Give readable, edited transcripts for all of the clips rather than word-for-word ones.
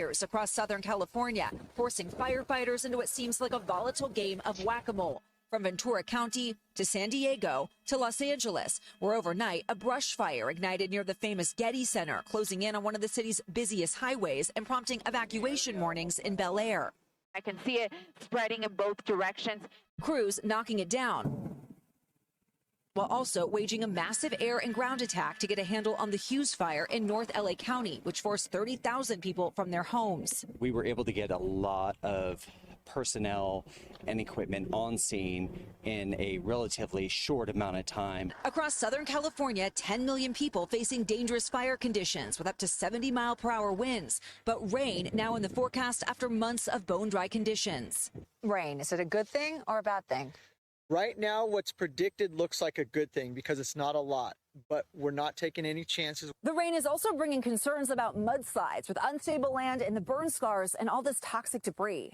across Southern California, forcing firefighters into what seems like a volatile game of whack-a-mole. From Ventura County to San Diego to Los Angeles, where overnight a brush fire ignited near the famous Getty Center, closing in on one of the city's busiest highways and prompting evacuation warnings in Bel Air. I can see it spreading in both directions. Crews knocking it down, while also waging a massive air and ground attack to get a handle on the Hughes fire in North LA County, which forced 30,000 people from their homes. We were able to get a lot of personnel and equipment on scene in a relatively short amount of time. Across Southern California, 10 million people facing dangerous fire conditions with up to 70-mile-per-hour winds. But rain now in the forecast after months of bone-dry conditions. Rain, is it a good thing or a bad thing? Right now, what's predicted looks like a good thing because it's not a lot, but we're not taking any chances. The rain is also bringing concerns about mudslides with unstable land and the burn scars and all this toxic debris.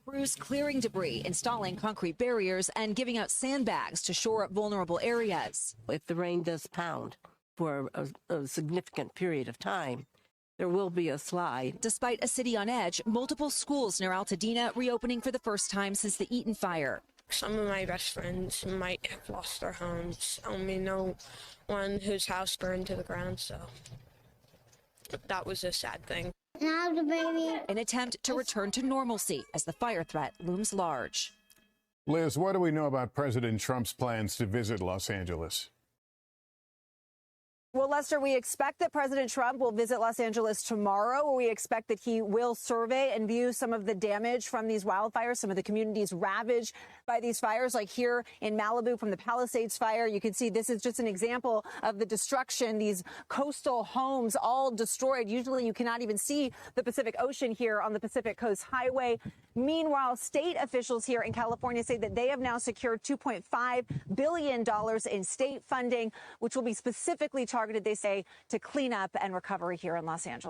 Crews clearing debris, installing concrete barriers, and giving out sandbags to shore up vulnerable areas. If the rain does pound for a significant period of time, there will be a slide. Despite a city on edge, multiple schools near Altadena reopening for the first time since the Eaton fire. Some of my best friends might have lost their homes. I only know one whose house burned to the ground, so that was a sad thing. An attempt to return to normalcy as the fire threat looms large. Liz, what do we know about President Trump's plans to visit Los Angeles? Well, Lester, we expect that President Trump will visit Los Angeles tomorrow. We expect that he will survey and view some of the damage from these wildfires, some of the communities ravaged by these fires, like here in Malibu from the Palisades fire. You can see this is just an example of the destruction, these coastal homes all destroyed. Usually you cannot even see the Pacific Ocean here on the Pacific Coast Highway. Meanwhile, state officials here in California say that they have now secured $2.5 billion in state funding, which will be specifically targeted, they say, to clean up and recovery here in Los Angeles.